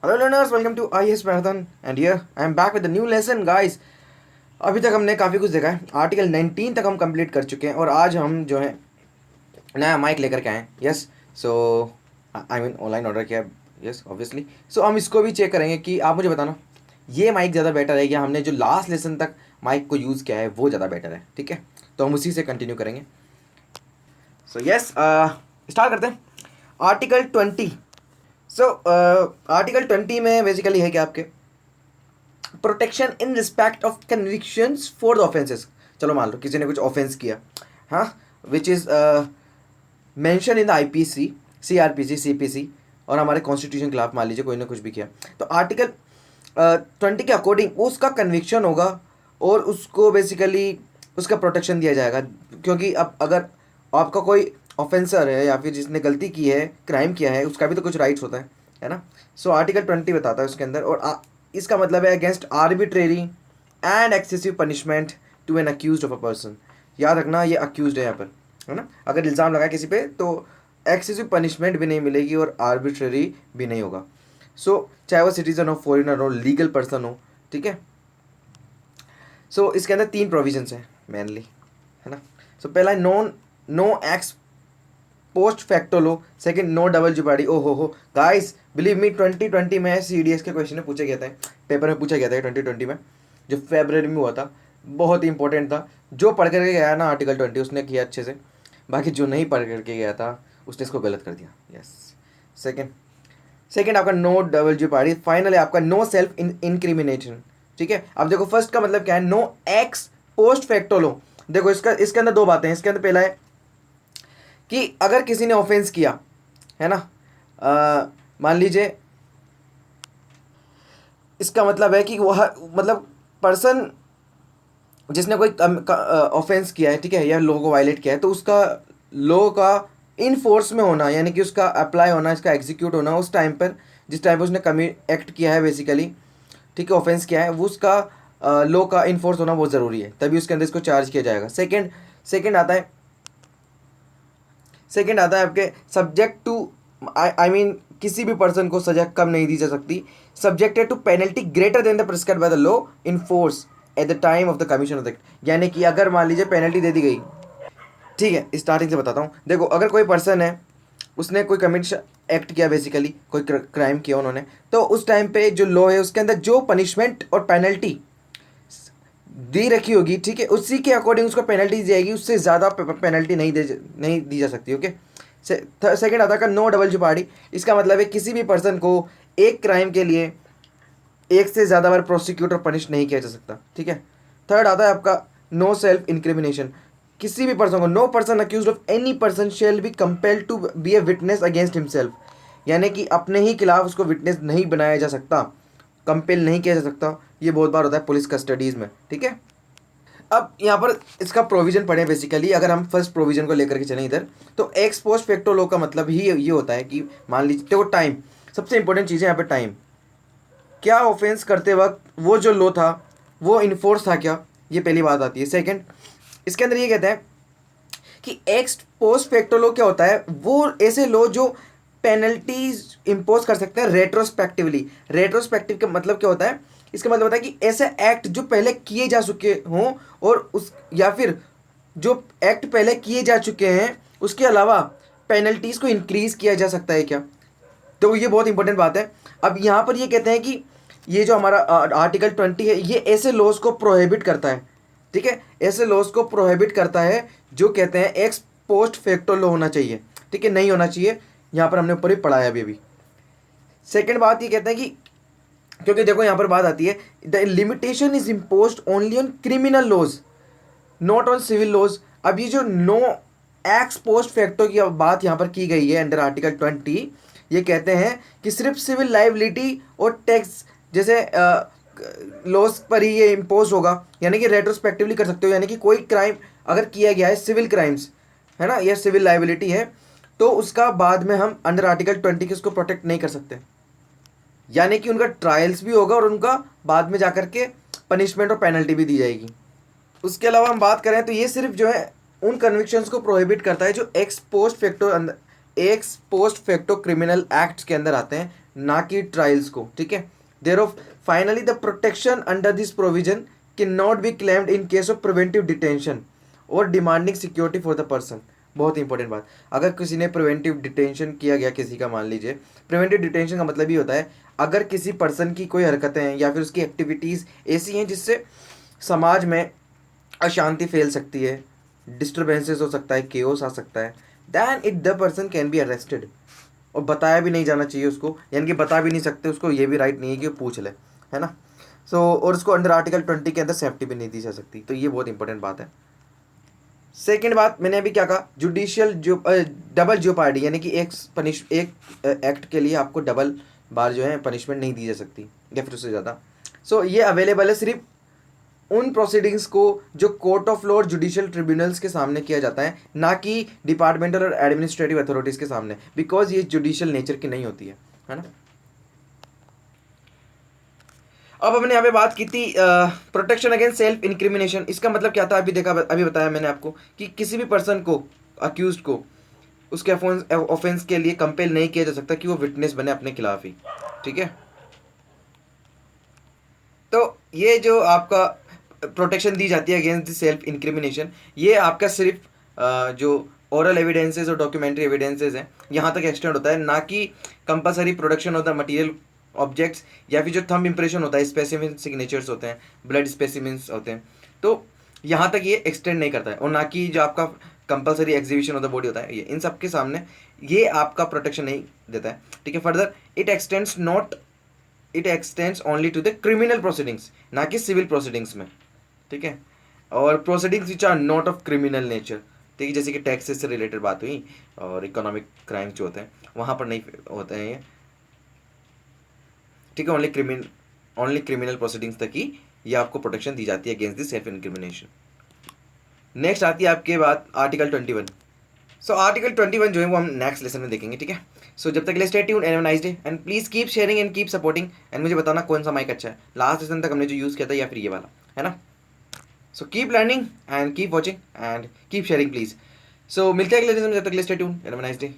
Hello learners, welcome to IAS marathon and here I am back with the new lesson guys. अभी तक हमने काफ़ी कुछ देखा है। आर्टिकल 19 तक हम कंप्लीट कर चुके हैं और आज हम जो है नया माइक लेकर के आए हैं। Yes, so I mean online order किया है। Yes obviously. सो हम इसको भी चेक करेंगे कि आप मुझे बताना ये माइक ज़्यादा बेटर है या हमने जो लास्ट लेसन तक माइक को यूज़ किया है वो ज़्यादा बेटर है। ठीक है, तो हम उसी से कंटिन्यू करेंगे। सो यस, स्टार्ट करते हैं। आर्टिकल 20। सो आर्टिकल 20 में बेसिकली है कि आपके protection in respect of convictions for the offences. चलो मान लो किसी ने कुछ ऑफेंस किया, हाँ, which is mention in the IPC, CRPC, CPC और हमारे कॉन्स्टिट्यूशन के खिलाफ मान लीजिए कोई ने कुछ भी किया, तो आर्टिकल 20 के अकॉर्डिंग उसका कन्विक्शन होगा और उसको बेसिकली उसका प्रोटेक्शन दिया जाएगा। क्योंकि अब अगर आपका कोई ऑफेंसर है या फिर जिसने गलती की है, क्राइम किया है, उसका भी तो कुछ राइट्स होता है ना। सो आर्टिकल 20 बताता है उसके अंदर, और इसका मतलब है against arbitrary and excessive punishment to an accuse of a person. याद रखना ये अक्यूज है यहाँ पर, है ना। अगर इल्ज़ाम लगा किसी पे तो एक्सेसिव पनिशमेंट भी नहीं मिलेगी और आर्बिट्रेरी भी नहीं होगा। सो चाहे वो सिटीजन हो, फॉरेनर हो, लीगल पर्सन हो, ठीक है। सो इसके अंदर 3 प्रोविजंस हैं मेनली, है ना। सो पहला है no ex post facto law. Second, no double jeopardy. Oh हो गाइस, बिलीव मी 2020 में CDS के क्वेश्चन में पूछा गया था, पेपर में पूछा गया था 2020 में, जो फेब्रवरी में हुआ था। बहुत ही इंपॉर्टेंट था। जो पढ़ करके गया ना आर्टिकल 20 उसने किया अच्छे से, बाकी जो नहीं पढ़ करके गया था उसने इसको गलत कर दिया। यस, सेकंड आपका नो डबल जुबाड़ी। फाइनल है आपका नो सेल्फ इंक्रिमिनेशन। ठीक है, अब देखो फर्स्ट का मतलब क्या है, नो एक्स पोस्ट फैक्टो लो। देखो इसके अंदर 2 बातें हैं। इसके अंदर पहला है कि अगर किसी ने ऑफेंस किया है ना, मान लीजिए, इसका मतलब है कि वह मतलब पर्सन जिसने कोई ऑफेंस किया है, ठीक है, या लॉ को वायलेट किया है, तो उसका लॉ का इन फोर्स में होना, यानी कि उसका अप्लाई होना, इसका एग्जीक्यूट होना उस टाइम पर जिस टाइम पर उसने एक्ट किया है बेसिकली, ठीक है, ऑफेंस किया है, वो उसका लॉ का इन फोर्स होना बहुत ज़रूरी है, तभी उसके अंदर इसको चार्ज किया जाएगा। सेकेंड आता है आपके सब्जेक्ट टू, आई मीन किसी भी पर्सन को सजा कम नहीं दी जा सकती, subjected to penalty greater than the prescribed by the law in force at the time of the commission of the act. यानी कि अगर मान लीजिए पेनल्टी दे दी गई, ठीक है, स्टार्टिंग से बताता हूँ। देखो अगर कोई पर्सन है, उसने कोई कमिशन एक्ट किया, बेसिकली कोई क्राइम किया उन्होंने, तो उस टाइम पे जो लॉ है उसके अंदर जो पनिशमेंट और पेनल्टी दी रखी होगी, ठीक है, उसी के अकॉर्डिंग उसको पेनल्टी दी जाएगी, उससे ज़्यादा पेनल्टी नहीं दी जा सकती। ओके। सेकेंड आता है नो डबल जुबाड़ी। इसका मतलब है किसी भी पर्सन को एक क्राइम के लिए एक से ज़्यादा बार प्रोसिक्यूट और पनिश नहीं किया जा सकता, ठीक है। थर्ड आता है आपका नो सेल्फ इंक्रिमिनेशन। किसी भी पर्सन को, no person accused of any person shall be compelled to be a witness against himself, यानी कि अपने ही खिलाफ उसको विटनेस नहीं बनाया जा सकता, कंपेल नहीं किया जा सकता। ये बहुत बार होता है पुलिस कस्टडीज़ में, ठीक है। अब यहाँ पर इसका प्रोविजन पढ़े बेसिकली, अगर हम फर्स्ट प्रोविजन को लेकर के चलें इधर, तो एक्स पोस्ट फैक्टो लॉ का मतलब ही ये होता है कि मान लीजिए, देखो टाइम सबसे इंपॉर्टेंट चीज़ है यहाँ पर। टाइम क्या, ऑफेंस करते वक्त वो जो लॉ था वो इन्फोर्स था क्या, ये पहली बात आती है। सेकंड, इसके अंदर ये कहते हैं कि एक्स पोस्ट फैक्टो लॉ क्या होता है, वो ऐसे लॉ जो पेनल्टीज इंपोज कर सकते हैं रेट्रोस्पेक्टिवली। रेट्रोस्पेक्टिव का मतलब क्या होता है, इसका मतलब होता है कि ऐसे एक्ट जो पहले किए जा चुके हों और उस, या फिर जो एक्ट पहले किए जा चुके हैं उसके अलावा पेनल्टीज को इंक्रीज किया जा सकता है क्या। तो ये बहुत इंपॉर्टेंट बात है। अब यहाँ पर ये कहते हैं कि ये जो हमारा आर्टिकल 20 है, ये ऐसे लॉज को प्रोहिबिट करता है, ठीक है, ऐसे लॉज को प्रोहिबिट करता है जो कहते हैं एक्स पोस्ट फैक्टो लॉ होना चाहिए, ठीक है, नहीं होना चाहिए। यहाँ पर हमने ऊपर ही पढ़ाया अभी। सेकेंड बात ये कहते हैं कि, क्योंकि देखो यहाँ पर बात आती है, the limitation is imposed only on criminal laws not on civil laws. अब ये जो नो एक्स पोस्ट फैक्टो की बात यहाँ पर की गई है अंडर आर्टिकल 20, ये कहते हैं कि सिर्फ सिविल लाइबिलिटी और टैक्स जैसे लॉस पर ही ये इम्पोज होगा, यानी कि रेट्रोस्पेक्टिवली कर सकते हो, यानी कि कोई क्राइम अगर किया गया है, सिविल क्राइम्स है ना, यह सिविल लाइबिलिटी है, तो उसका बाद में हम अंडर आर्टिकल 20 के उसको प्रोटेक्ट नहीं कर सकते, यानी कि उनका ट्रायल्स भी होगा और उनका बाद में जाकर के पनिशमेंट और पेनल्टी भी दी जाएगी। उसके अलावा हम बात करें तो ये सिर्फ जो है उन कन्विक्शंस को प्रोहिबिट करता है जो x post facto criminal acts के अंदर आते हैं, ना कि ट्रायल्स को, ठीक है। Thereof finally the protection under this provision can not be claimed in case of preventive detention और demanding security for the person. बहुत इंपॉर्टेंट बात, अगर किसी ने प्रिवेंटिव डिटेंशन किया गया किसी का, मान लीजिए प्रिवेंटिव डिटेंशन का मतलब ये होता है अगर किसी पर्सन की कोई हरकतें हैं या फिर उसकी एक्टिविटीज़ ऐसी हैं जिससे समाज में अशांति फैल सकती है, डिस्टर्बेंसेस हो सकता है, केओस आ सकता है, then it the person can be arrested. और बताया भी नहीं जाना चाहिए उसको, यानी कि बता भी नहीं सकते उसको, ये भी राइट नहीं है कि वो पूछ ले, है ना। सो और उसको अंडर आर्टिकल 20 के अंदर सेफ्टी भी नहीं दी जा सकती। तो ये बहुत इंपॉर्टेंट बात है। सेकेंड बात मैंने अभी क्या कहा, जुडिशियल जो डबल जेओपार्डी, यानी कि एक एक्ट के लिए आपको डबल बार जो है पनिशमेंट नहीं दी जा सकती या फिर उससे ज़्यादा। सो ये अवेलेबल है सिर्फ उन प्रोसीडिंग्स को जो कोर्ट ऑफ लॉ और जुडिशियल ट्रिब्यूनल्स के सामने किया जाता है, ना कि डिपार्टमेंटल और एडमिनिस्ट्रेटिव अथॉरिटीज़ के सामने, बिकॉज ये जुडिशियल नेचर की नहीं होती है ना। अब हमने यहाँ पे बात की थी प्रोटेक्शन अगेंस्ट सेल्फ इंक्रिमिनेशन। इसका मतलब क्या था, अभी बताया मैंने आपको कि किसी भी पर्सन को, अक्यूज को, उसके ऑफेंस के लिए कंपेल नहीं किया जा सकता कि वो विटनेस बने अपने खिलाफ ही, ठीक है। तो ये जो आपका प्रोटेक्शन दी जाती है अगेंस्ट द सेल्फ इंक्रिमिनेशन, ये आपका सिर्फ जो ओरल एविडेंसेस और डॉक्यूमेंट्री एविडेंसेस हैं यहाँ तक एक्सटेंड होता है, ना कि compulsory production of the material objects या फिर जो थंब इंप्रेशन होता है, स्पेसिमिन सिग्नेचर्स होते हैं, ब्लड स्पेसिमिन्स होते हैं, तो यहाँ तक ये एक्सटेंड नहीं करता है। और ना कि जो आपका compulsory exhibition of the body होता है, ये इन सब के सामने ये आपका प्रोटेक्शन नहीं देता है, ठीक है। Further it extends only to the criminal proceedings, ना कि सिविल प्रोसीडिंग्स में, ठीक है। और proceedings which are not of criminal nature, ठीक है, जैसे कि टैक्सेस से रिलेटेड बात हुई और इकोनॉमिक क्राइम जो होते हैं वहाँ पर नहीं होते हैं ये, ठीक है। ओनली क्रिमिनल प्रोसीडिंग्स तक ही ये आपको प्रोटेक्शन दी जाती है against the self incrimination. Next आती है आपके बाद आर्टिकल 21। सो आर्टिकल 21 जो है वो हम नेक्स्ट लेसन में देखेंगे, ठीक है। सो जब तक के लिए stay tuned and have a nice day and please keep sharing and keep supporting and मुझे बताना कौन सा माइक अच्छा है, लास्ट लेसन तक हमने जो यूज़ किया था या फिर ये वाला, है ना। So keep learning and keep watching and keep sharing please. So मिलते हैं अगले लेसन में, जब तक के लिए stay tuned and have a nice day.